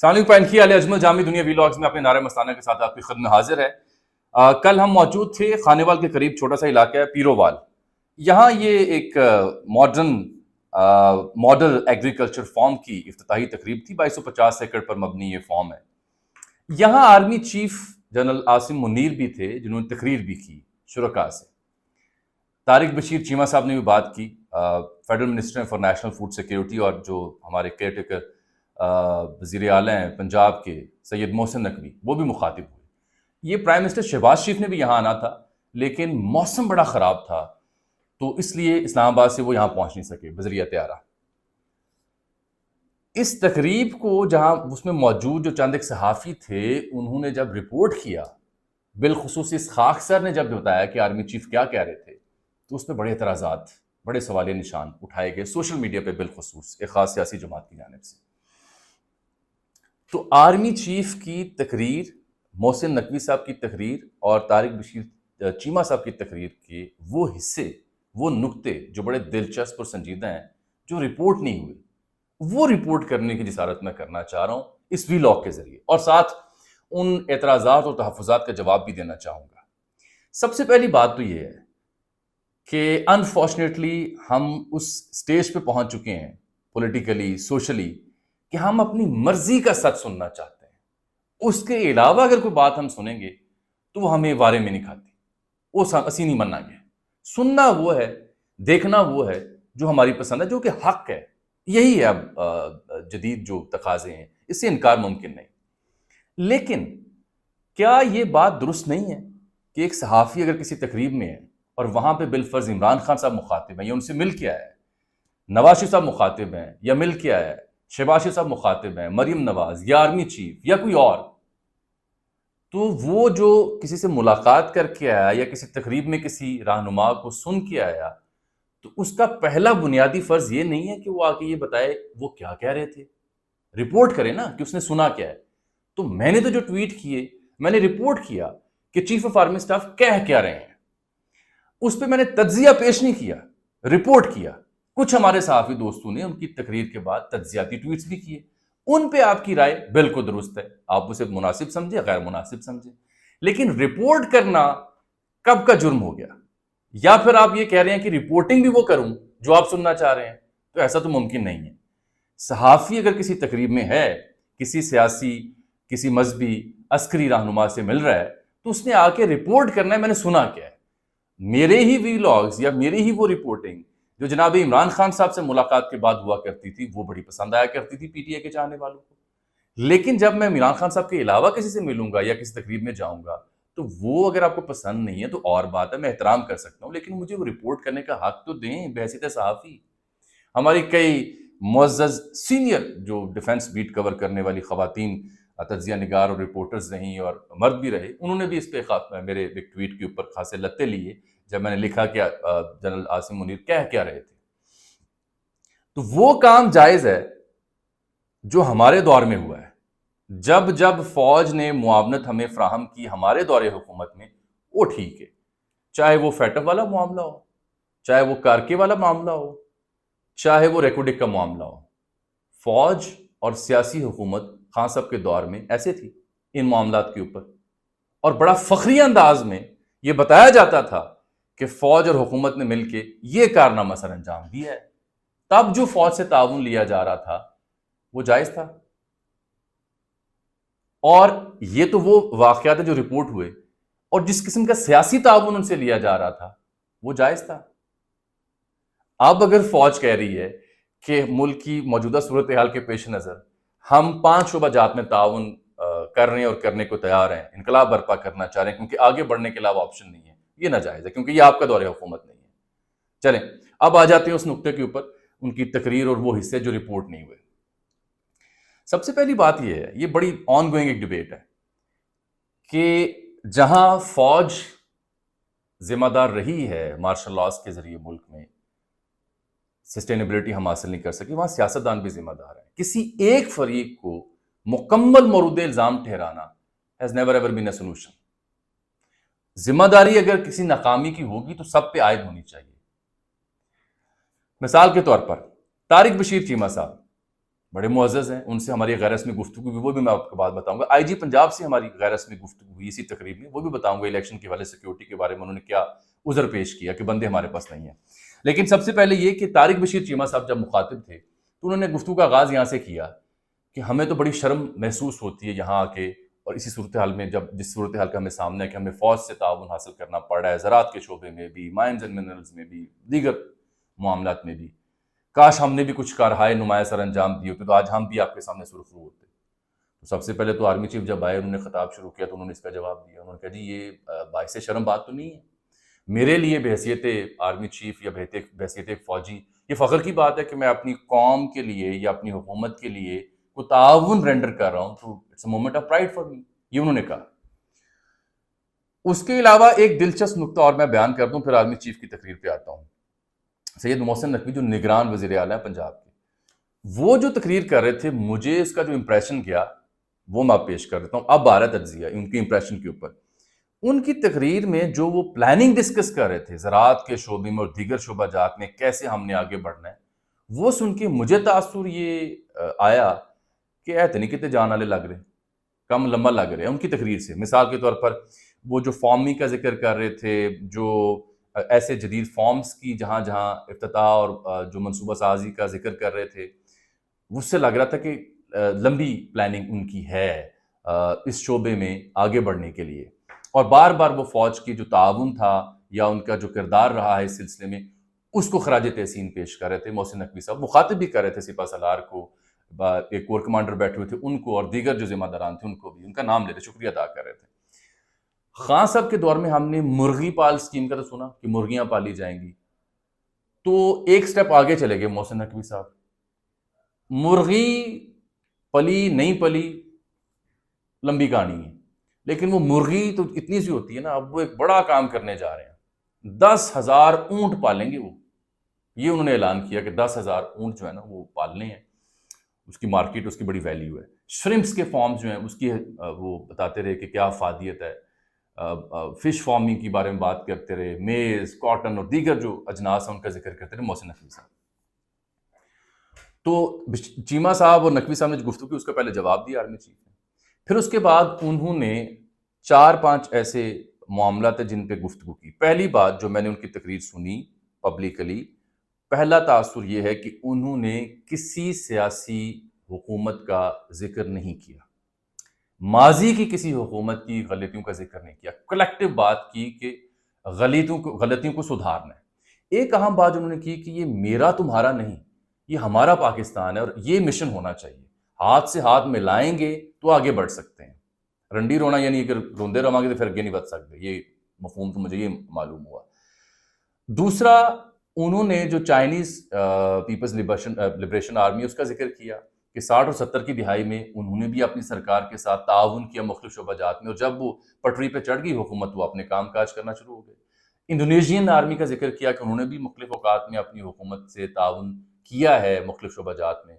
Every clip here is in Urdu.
ثانوی پینکی علی اجمل جامع دنیا ویلاگز میں اپنے نعرہ مستانہ کے ساتھ آپ کی خدمت حاضر ہے۔ کل ہم موجود تھے خانیوال کے قریب، چھوٹا سا علاقہ ہے پیرووال۔ یہاں یہ ایک ماڈرن ماڈل ایگریکلچر فارم کی افتتاحی تقریب تھی۔ 2250 ایکڑ پر مبنی یہ فارم ہے۔ یہاں army chief general Asim Munir بھی تھے، جنہوں نے تقریر بھی کی شرکاء سے۔ طارق بشیر چیمہ صاحب نے بھی بات کی، federal minister for national food security, اور جو ہمارے کیئر ٹیکر وزیر اعلیٰ ہیں پنجاب کے سید محسن نقوی، وہ بھی مخاطب ہوئے۔ یہ پرائم منسٹر شہباز شریف نے بھی یہاں آنا تھا، لیکن موسم بڑا خراب تھا، تو اس لیے اسلام آباد سے وہ یہاں پہنچ نہیں سکے بذریعہ طیارہ۔ اس تقریب کو جہاں اس میں موجود جو چند ایک صحافی تھے، انہوں نے جب رپورٹ کیا، بالخصوص اس خاک سر نے جب بتایا کہ آرمی چیف کیا کہہ رہے تھے، تو اس پہ بڑے اعتراضات، بڑے سوالیہ نشان اٹھائے گئے سوشل میڈیا پہ، بالخصوص ایک خاص سیاسی جماعت کی جانب سے۔ تو آرمی چیف کی تقریر، محسن نقوی صاحب کی تقریر اور طارق بشیر چیمہ صاحب کی تقریر کے وہ حصے، وہ نقطے جو بڑے دلچسپ اور سنجیدہ ہیں، جو رپورٹ نہیں ہوئے، وہ رپورٹ کرنے کی جسارت میں کرنا چاہ رہا ہوں اس ویلاگ کے ذریعے، اور ساتھ ان اعتراضات اور تحفظات کا جواب بھی دینا چاہوں گا۔ سب سے پہلی بات تو یہ ہے کہ انفارچونیٹلی ہم اس سٹیج پہ پہنچ چکے ہیں پولیٹیکلی، سوشلی، کہ ہم اپنی مرضی کا سچ سننا چاہتے ہیں۔ اس کے علاوہ اگر کوئی بات ہم سنیں گے تو وہ ہمیں وارے میں نہیں کھاتی، وہ اسی نہیں مننا گے۔ سننا وہ ہے، دیکھنا وہ ہے جو ہماری پسند ہے، جو کہ حق ہے۔ یہی ہے اب جدید جو تقاضے ہیں، اس سے انکار ممکن نہیں۔ لیکن کیا یہ بات درست نہیں ہے کہ ایک صحافی اگر کسی تقریب میں ہے اور وہاں پہ بالفرض عمران خان صاحب مخاطب ہیں، یا ان سے مل کے آیا ہے، نواز شریف صاحب مخاطب ہیں یا مل کے آیا ہے، شہباز شریف صاحب مخاطب ہیں، مریم نواز یا آرمی چیف یا کوئی اور، تو وہ جو کسی سے ملاقات کر کے آیا یا کسی تقریب میں کسی رہنما کو سن کے آیا، تو اس کا پہلا بنیادی فرض یہ نہیں ہے کہ وہ آ کے یہ بتائے وہ کیا کہہ رہے تھے۔ رپورٹ کرے نا کہ اس نے سنا کیا ہے۔ تو میں نے تو جو ٹویٹ کیے، میں نے رپورٹ کیا کہ چیف آف آرمی اسٹاف کہہ کیا رہے ہیں، اس پہ میں نے تجزیہ پیش نہیں کیا، رپورٹ کیا۔ کچھ ہمارے صحافی دوستوں نے ان کی تقریر کے بعد تجزیاتی ٹویٹس بھی کیے، ان پہ آپ کی رائے بالکل درست ہے، آپ اسے مناسب سمجھے غیر مناسب سمجھے، لیکن رپورٹ کرنا کب کا جرم ہو گیا؟ یا پھر آپ یہ کہہ رہے ہیں کہ رپورٹنگ بھی وہ کروں جو آپ سننا چاہ رہے ہیں؟ تو ایسا تو ممکن نہیں ہے۔ صحافی اگر کسی تقریب میں ہے، کسی سیاسی، کسی مذہبی، عسکری رہنما سے مل رہا ہے، تو اس نے آ کے رپورٹ کرنا ہے میں نے سنا کیا ہے۔ میرے ہی ویلاگز یا میری ہی وہ رپورٹنگ جو جناب عمران خان صاحب سے ملاقات کے بعد ہوا کرتی تھی، وہ بڑی پسند آیا کرتی تھی پی ٹی اے کے چاہنے والوں کو۔ لیکن جب میں عمران خان صاحب کے علاوہ کسی سے ملوں گا یا کسی تقریب میں جاؤں گا، تو وہ اگر آپ کو پسند نہیں ہے تو اور بات ہے، میں احترام کر سکتا ہوں، لیکن مجھے وہ رپورٹ کرنے کا حق تو دیں بحیثیت صحافی۔ ہماری کئی معزز سینئر جو ڈیفنس بیٹ کور کرنے والی خواتین تجزیہ نگار اور رپورٹرز رہیں، اور مرد بھی رہے، انہوں نے بھی اس پہ میرے ایک ٹویٹ کے اوپر خاصے لتے لیے جب میں نے لکھا کہ جنرل عاصم منیر کہہ کیا رہے تھے۔ تو وہ کام جائز ہے جو ہمارے دور میں ہوا ہے۔ جب فوج نے معاونت ہمیں فراہم کی ہمارے دور حکومت میں، وہ ٹھیک ہے، چاہے وہ فیٹف والا معاملہ ہو، چاہے وہ کارکے والا معاملہ ہو، چاہے وہ ریکوڈک کا معاملہ ہو۔ فوج اور سیاسی حکومت خان صاحب کے دور میں ایسے تھی ان معاملات کے اوپر، اور بڑا فخری انداز میں یہ بتایا جاتا تھا کہ فوج اور حکومت نے مل کے یہ کارنامہ سر انجام دیا ہے۔ تب جو فوج سے تعاون لیا جا رہا تھا وہ جائز تھا، اور یہ تو وہ واقعات جو رپورٹ ہوئے، اور جس قسم کا سیاسی تعاون ان سے لیا جا رہا تھا وہ جائز تھا۔ اب اگر فوج کہہ رہی ہے کہ ملک کی موجودہ صورتحال کے پیش نظر ہم 5 شعبہ جات میں تعاون کر رہے ہیں اور کرنے کو تیار ہیں، انقلاب برپا کرنا چاہ رہے ہیں کیونکہ آگے بڑھنے کے علاوہ آپشن نہیں ہے، یہ ناجائز ہے کیونکہ یہ آپ کا دور حکومت نہیں ہے۔ چلیں اب آ جاتے ہیں اس نقطے کے اوپر، ان کی تقریر اور وہ حصے جو رپورٹ نہیں ہوئے۔ سب سے پہلی بات یہ ہے، یہ بڑی آن گوئنگ ایک ڈیبیٹ ہے کہ جہاں فوج ذمہ دار رہی ہے مارشل لاز کے ذریعے ملک میں سسٹینیبلٹی ہم حاصل نہیں کر سکے، وہاں سیاستدان بھی ذمہ دار ہیں۔ کسی ایک فریق کو مکمل مورد الزام ٹھہرانا has never ever been a solution۔ ذمہ داری اگر کسی ناکامی کی ہوگی تو سب پہ عائد ہونی چاہیے۔ مثال کے طور پر طارق بشیر چیمہ صاحب بڑے معزز ہیں، ان سے ہماری غیر رسمی گفتگو بھی، وہ بھی میں آپ کو بات بتاؤں گا. آئی جی پنجاب سے ہماری غیر رسمی گفتگو ہوئی اسی تقریب میں، وہ بھی بتاؤں گا الیکشن کے والے سیکیورٹی کے بارے میں انہوں نے کیا عذر پیش کیا کہ بندے ہمارے پاس نہیں ہیں. لیکن سب سے پہلے یہ کہ طارق بشیر چیمہ صاحب جب مخاطب تھے تو انہوں نے گفتگو کا آغاز یہاں سے کیا کہ ہمیں تو بڑی شرم محسوس ہوتی ہے یہاں آ کے، اور اسی صورتحال میں جس صورتحال کا ہمیں سامنا ہے کہ ہمیں فوج سے تعاون حاصل کرنا پڑ رہا ہے، زراعت کے شعبے میں بھی، مائنز اینڈ منرلز میں بھی، دیگر معاملات میں بھی. کاش ہم نے بھی کچھ کارہائے نمایاں سر انجام دی ہوتی تو آج ہم بھی آپ کے سامنے سرخرو ہوتے. تو سب سے پہلے تو آرمی چیف جب آئے، انہوں نے خطاب شروع کیا تو انہوں نے اس کا جواب دیا. انہوں نے کہا جی یہ باعث شرم بات تو نہیں ہے. میرے لیے بحیثیت آرمی چیف یا بحیثیت ایک فوجی یہ فخر کی بات ہے کہ میں اپنی قوم کے لیے یا اپنی حکومت کے لیے کو تعاون رینڈر کر رہا ہوں، تو it's a moment of pride for me, یہ انہوں نے کہا. اس کے علاوہ ایک دلچسپ نقطہ اور میں بیان کر دوں، پھر آرمی چیف کی تقریر پہ آتا ہوں. سید محسن نقوی جو نگران وزیر اعلیٰ ہیں پنجاب کے، وہ جو تقریر کر رہے تھے، مجھے اس کا جو امپریشن کیا وہ میں پیش کر دیتا ہوں. اب آ رہا ہے تجزیہ ان کے امپریشن کے اوپر. ان کی تقریر میں جو وہ پلاننگ ڈسکس کر رہے تھے زراعت کے شعبے میں اور دیگر شعبہ جات میں کیسے ہم نے آگے بڑھنا ہے، وہ سن کے مجھے تاثر یہ آیا کہ اے نہیں کتنے جان والے لگ رہے، کم لمبا لگ رہے ہیں ان کی تقریر سے. مثال کے طور پر وہ جو فارمنگ کا ذکر کر رہے تھے، جو ایسے جدید فارمز کی جہاں جہاں افتتاح اور جو منصوبہ سازی کا ذکر کر رہے تھے، اس سے لگ رہا تھا کہ لمبی پلاننگ ان کی ہے اس شعبے میں آگے بڑھنے کے لیے. اور بار بار وہ فوج کی جو تعاون تھا یا ان کا جو کردار رہا ہے اس سلسلے میں، اس کو خراج تحسین پیش کر رہے تھے. محسن نقوی صاحب مخاطب بھی کر رہے تھے سپہ سالار کو، ایک کور کمانڈر بیٹھے ہوئے تھے ان کو، اور دیگر جو ذمہ داران تھے ان کو بھی ان کا نام لے رہے، شکریہ ادا کر رہے تھے. خان صاحب کے دور میں ہم نے مرغی پال اسکیم کا تو سنا کہ مرغیاں پالی جائیں گی، تو ایک سٹیپ آگے چلے گئے محسن نقوی صاحب. مرغی پلی نہیں پلی لمبی کہانی ہے، لیکن وہ مرغی تو اتنی سی ہوتی ہے نا، اب وہ ایک بڑا کام کرنے جا رہے ہیں. 10,000 اونٹ پالیں گے وہ. یہ انہوں نے اعلان کیا کہ 10,000 اونٹ جو ہے نا وہ پالنے ہیں. اس کی مارکیٹ، اس کی بڑی ویلیو ہے. شرمپس کے فارمز جو ہیں اس کی وہ بتاتے رہے کہ کیا افادیت ہے. فش فارمنگ کے بارے میں بات کرتے رہے، میز، کاٹن اور دیگر جو اجناس ہیں ان کا ذکر کرتے رہے محسن نقوی صاحب. تو چیمہ صاحب اور نقوی صاحب نے جو گفتگو کی اس کا پہلے جواب دیا آرمی چیف نے. پھر اس کے بعد انہوں نے 4-5 ایسے معاملات ہیں جن پہ گفتگو کی. پہلی بات جو میں نے ان کی تقریر سنی پبلکلی، پہلا تاثر یہ ہے کہ انہوں نے کسی سیاسی حکومت کا ذکر نہیں کیا، ماضی کی کسی حکومت کی غلطیوں کا ذکر نہیں کیا. کلیکٹیو بات کی کہ غلطیوں کو سدھارنا ہے. ایک اہم بات انہوں نے کی کہ یہ میرا تمہارا نہیں، یہ ہمارا پاکستان ہے اور یہ مشن ہونا چاہیے. ہاتھ سے ہاتھ ملائیں گے تو آگے بڑھ سکتے ہیں. رنڈی رونا یعنی اگر روندے رہو گے تو پھر آگے نہیں بڑھ سکتے. یہ مفہوم تو مجھے یہ معلوم ہوا. دوسرا، انہوں نے جو چائنیز پیپلز لبریشن آرمی اس کا ذکر کیا کہ 60 اور 70 کی دہائی میں انہوں نے بھی اپنی سرکار کے ساتھ تعاون کیا مختلف شعبہ جات میں، اور جب وہ پٹری پہ چڑھ گئی حکومت، وہ اپنے کام کاج کرنا شروع ہو گئے. انڈونیشین آرمی کا ذکر کیا کہ انہوں نے بھی مختلف اوقات میں اپنی حکومت سے تعاون کیا ہے مختلف شعبہ جات میں.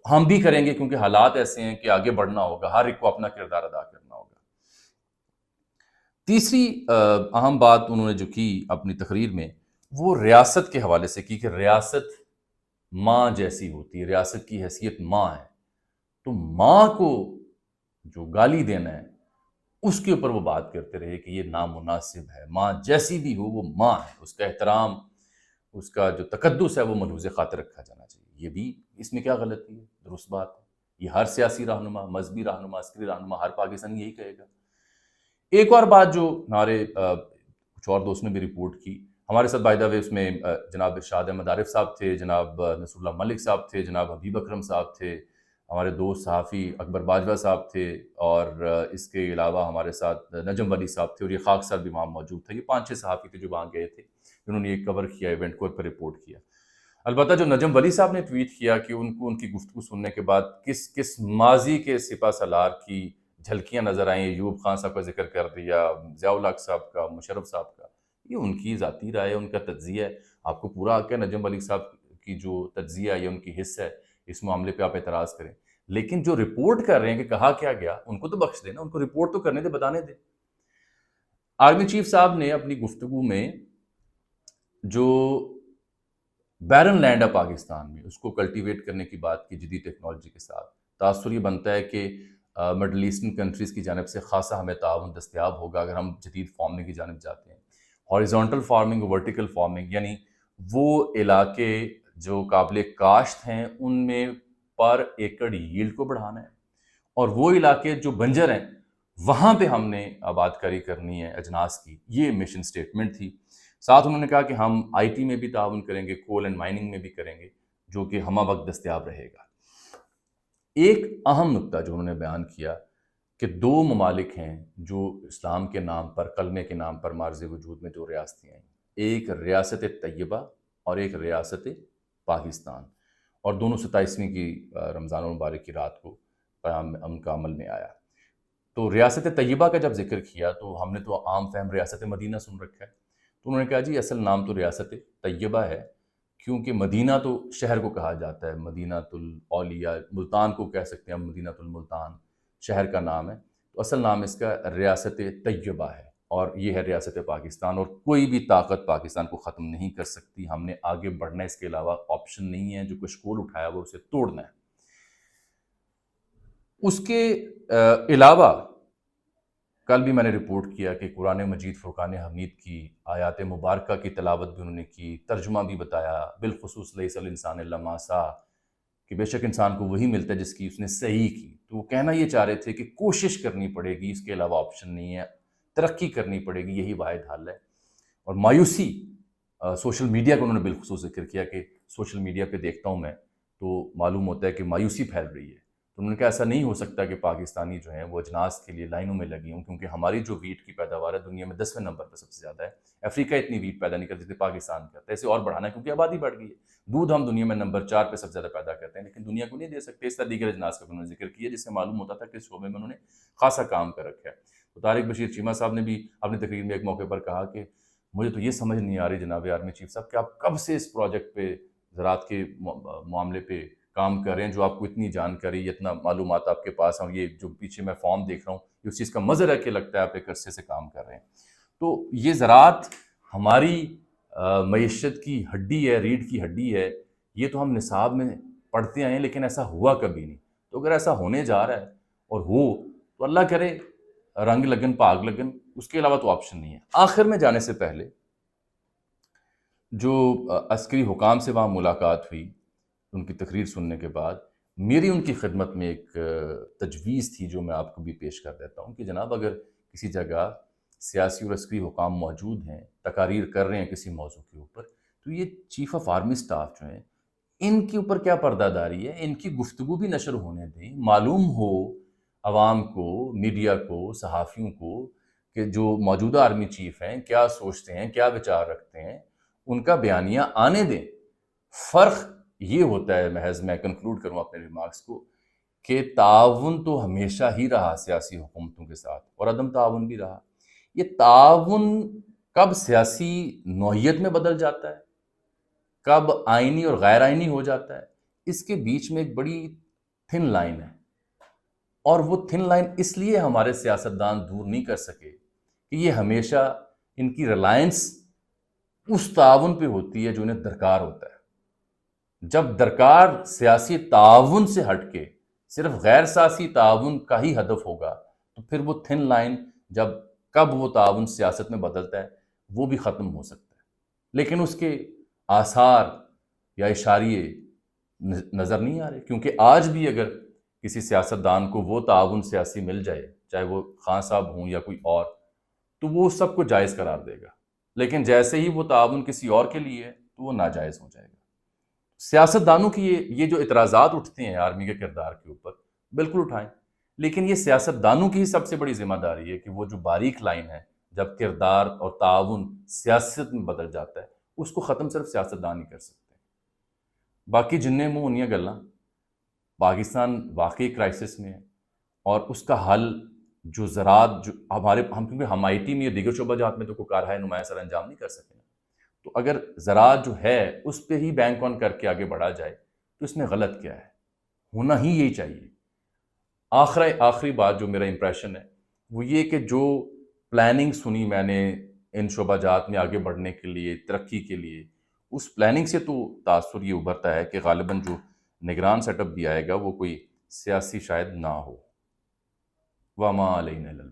ہم بھی کریں گے کیونکہ حالات ایسے ہیں کہ آگے بڑھنا ہوگا، ہر ایک کو اپنا کردار ادا کرنا ہوگا. تیسری اہم بات انہوں نے جو کی اپنی تقریر میں، وہ ریاست کے حوالے سے کی کہ ریاست ماں جیسی ہوتی ہے، ریاست کی حیثیت ماں ہے. تو ماں کو جو گالی دینا ہے اس کے اوپر وہ بات کرتے رہے کہ یہ نامناسب ہے. ماں جیسی بھی ہو وہ ماں ہے، اس کا احترام، اس کا جو تقدس ہے وہ ملحوظ خاطر رکھا جانا چاہیے. یہ بھی اس میں کیا غلطی ہے؟ درست بات ہے. یہ ہر سیاسی رہنما، مذہبی رہنما، عسکری رہنما، ہر پاکستانی یہی کہے گا. ایک اور بات جو ہمارے کچھ اور دوست نے بھی رپورٹ کی ہمارے ساتھ، بائی دا وے، اس میں جناب ارشاد احمد عارف صاحب تھے، جناب نصر اللہ ملک صاحب تھے، جناب حبیب اکرم صاحب تھے، ہمارے دوست صحافی اکبر باجوہ صاحب تھے، اور اس کے علاوہ ہمارے ساتھ نجم ولی صاحب تھے، اور یہ خاک صاحب بھی وہاں موجود تھے. یہ 5-6 صحافی تھے جو وہاں گئے تھے، جنہوں نے یہ کور کیا، ایونٹ کو پر رپورٹ کیا. البتہ جو نجم ولی صاحب نے ٹویٹ کیا کہ ان کو ان کی گفتگو سننے کے بعد کس ماضی کے سپہ سالار کی جھلکیاں نظر آئیں. ایوب خان صاحب کا ذکر کر دیا، ضیاء الحق صاحب کا، مشرف صاحب کا. یہ ان کی ذاتی رائے ہے، ان کا تجزیہ ہے. آپ کو پورا حق ہے نجم ولی صاحب کی جو تجزیہ یا ان کی حص ہے اس معاملے پہ آپ اعتراض کریں، لیکن جو رپورٹ کر رہے ہیں کہ کہا کیا گیا، ان کو تو بخش دینا، ان کو رپورٹ تو کرنے دے، بتانے دے. آرمی چیف صاحب نے اپنی گفتگو میں جو بیرن لینڈ ہے پاکستان میں، اس کو کلٹیویٹ کرنے کی بات کی جدید ٹیکنالوجی کے ساتھ۔ تاثر یہ بنتا ہے کہ مڈل ایسٹرن کنٹریز کی جانب سے خاصا ہمیں تعاون دستیاب ہوگا اگر ہم جدید فارمنگ کی جانب جاتے ہیں۔ ہاریزونٹل فارمنگ، ورٹیکل فارمنگ، یعنی وہ علاقے جو قابل کاشت ہیں ان میں پر ایکڑ ییلڈ کو بڑھانا ہے، اور وہ علاقے جو بنجر ہیں وہاں پہ ہم نے آباد کاری کرنی ہے اجناس کی۔ یہ مشن سٹیٹمنٹ تھی۔ ساتھ انہوں نے کہا کہ ہم آئی ٹی میں بھی تعاون کریں گے، کول اینڈ مائننگ میں بھی کریں گے، جو کہ ہمہ وقت دستیاب رہے گا۔ ایک اہم نکتہ جو انہوں نے بیان کیا کہ دو ممالک ہیں جو اسلام کے نام پر، کلمے کے نام پر مارز وجود میں دو ریاستیں ہیں، ایک ریاست طیبہ اور ایک ریاست پاکستان، اور دونوں 27ویں کی رمضان المبارک کی رات کو قیام ان کا عمل میں آیا۔ تو ریاست طیبہ کا جب ذکر کیا تو ہم نے تو عام فہم ریاست مدینہ سن رکھا ہے، تو انہوں نے کہا جی اصل نام تو ریاست طیبہ ہے، کیونکہ مدینہ تو شہر کو کہا جاتا ہے، مدینہ الاولیاء، ملتان کو کہہ سکتے ہیں ہم، مدینہ الملتان شہر کا نام ہے، تو اصل نام اس کا ریاست طیبہ ہے، اور یہ ہے ریاست پاکستان، اور کوئی بھی طاقت پاکستان کو ختم نہیں کر سکتی۔ ہم نے آگے بڑھنا ہے، اس کے علاوہ آپشن نہیں ہے، جو کشکول اٹھایا وہ اسے توڑنا ہے۔ اس کے علاوہ کل بھی میں نے رپورٹ کیا کہ قرآن مجید فرقان حمید کی آیات مبارکہ کی تلاوت بھی انہوں نے کی، ترجمہ بھی بتایا، بالخصوص لیس الانسان الا ما سعی، کہ بے شک انسان کو وہی ملتا ہے جس کی اس نے صحیح کی۔ تو وہ کہنا یہ چاہ رہے تھے کہ کوشش کرنی پڑے گی، اس کے علاوہ آپشن نہیں ہے، ترقی کرنی پڑے گی، یہی واحد حل ہے۔ اور مایوسی سوشل میڈیا کا انہوں نے بالخصوص ذکر کیا کہ سوشل میڈیا پہ دیکھتا ہوں میں تو معلوم ہوتا ہے کہ مایوسی پھیل رہی ہے۔ تو انہوں نے کہا ایسا نہیں ہو سکتا کہ پاکستانی جو ہیں وہ اجناس کے لیے لائنوں میں لگی ہوں، کیونکہ ہماری جو ویٹ کی پیداوار ہے دنیا میں 10ویں نمبر پہ سب سے زیادہ ہے۔ افریقہ اتنی ویٹ پیدا نہیں کرتی تھی، پاکستان کرتا ہے، اسے اور بڑھانا ہے کیونکہ آبادی بڑھ گئی ہے۔ دودھ ہم دنیا میں نمبر 4 پہ سب سے زیادہ پیدا کرتے ہیں، لیکن دنیا کو نہیں دے سکتے۔ اس طرح دیگر اجناس کا انہوں نے ذکر کیا، جس سے معلوم ہوتا تھا کہ اس شعبے میں انہوں نے خاصا کام کر رکھا ہے۔ تو طارق بشیر چیمہ صاحب نے بھی اپنی تقریر میں ایک موقع پر کہا کہ مجھے تو یہ سمجھ نہیں آ رہی جناب آرمی چیف صاحب کہ آپ کب سے اس پروجیکٹ پہ، زراعت کے معاملے پہ کام کر رہے ہیں، جو آپ کو اتنی جانکاری، اتنا معلومات آپ کے پاس ہیں، اور یہ جو پیچھے میں فارم دیکھ رہا ہوں یہ اس چیز کا مظہر ہے کہ لگتا ہے آپ ایک عرصے سے کام کر رہے ہیں۔ تو یہ زراعت ہماری معیشت کی ہڈی ہے، ریڑھ کی ہڈی ہے، یہ تو ہم نصاب میں پڑھتے آئے ہیں، لیکن ایسا ہوا کبھی نہیں۔ تو اگر ایسا ہونے جا رہا ہے اور ہو تو اللہ کرے رنگ لگن پاگ لگن، اس کے علاوہ تو آپشن نہیں ہے۔ آخر میں جانے سے پہلے جو عسکری حکام سے وہاں ملاقات ہوئی، ان کی تقریر سننے کے بعد میری ان کی خدمت میں ایک تجویز تھی جو میں آپ کو بھی پیش کر دیتا ہوں کہ جناب اگر کسی جگہ سیاسی اور عسکری حکام موجود ہیں، تقاریر کر رہے ہیں کسی موضوع کے اوپر، تو یہ چیف آف آرمی سٹاف جو ہیں ان کے اوپر کیا پردہ داری ہے، ان کی گفتگو بھی نشر ہونے دیں، معلوم ہو عوام کو، میڈیا کو، صحافیوں کو کہ جو موجودہ آرمی چیف ہیں کیا سوچتے ہیں، کیا وچار رکھتے ہیں، ان کا بیانیہ آنے دیں۔ فرق یہ ہوتا ہے، محض میں کنکلوڈ کروں اپنے ریمارکس کو، کہ تعاون تو ہمیشہ ہی رہا سیاسی حکومتوں کے ساتھ، اور عدم تعاون بھی رہا۔ یہ تعاون کب سیاسی نوعیت میں بدل جاتا ہے، کب آئینی اور غیر آئینی ہو جاتا ہے، اس کے بیچ میں ایک بڑی تھن لائن ہے، اور وہ تھن لائن اس لیے ہمارے سیاستدان دور نہیں کر سکے کہ یہ ہمیشہ ان کی ریلائنس اس تعاون پہ ہوتی ہے جو انہیں درکار ہوتا ہے۔ جب درکار سیاسی تعاون سے ہٹ کے صرف غیر سیاسی تعاون کا ہی ہدف ہوگا تو پھر وہ تھن لائن جب کب وہ تعاون سیاست میں بدلتا ہے وہ بھی ختم ہو سکتا ہے، لیکن اس کے آثار یا اشاریے نظر نہیں آ رہے، کیونکہ آج بھی اگر کسی سیاستدان کو وہ تعاون سیاسی مل جائے، چاہے وہ خان صاحب ہوں یا کوئی اور، تو وہ سب کو جائز قرار دے گا، لیکن جیسے ہی وہ تعاون کسی اور کے لیے ہے تو وہ ناجائز ہو جائے گا۔ سیاستدانوں کی یہ جو اعتراضات اٹھتے ہیں آرمی کے کردار کے اوپر، بالکل اٹھائیں، لیکن یہ سیاستدانوں کی ہی سب سے بڑی ذمہ داری ہے کہ وہ جو باریک لائن ہے جب کردار اور تعاون سیاست میں بدل جاتا ہے اس کو ختم صرف سیاستدان ہی کر سکتے ہیں۔ باقی جننے منہ انیاں گلاں، پاکستان واقعی کرائسس میں ہے، اور اس کا حل جو زراعت جو ہم کیونکہ ہم آئی ٹی میں یا دیگر شعبہ جات میں تو کوئی کارہائے نمایاں سر انجام نہیں کر سکے، تو اگر زراعت جو ہے اس پہ ہی بینک آن کر کے آگے بڑھا جائے تو اس میں غلط کیا ہے، ہونا ہی یہی چاہیے۔ آخری بات جو میرا امپریشن ہے وہ یہ کہ جو پلاننگ سنی میں نے ان شعبہ جات میں آگے بڑھنے کے لیے، ترقی کے لیے، اس پلاننگ سے تو تاثر یہ ابھرتا ہے کہ غالباً جو نگران سیٹ اپ بھی آئے گا وہ کوئی سیاسی شاید نہ ہو. وَمَا عَلَيْنَا إِلَّا الْبَلَاغُ.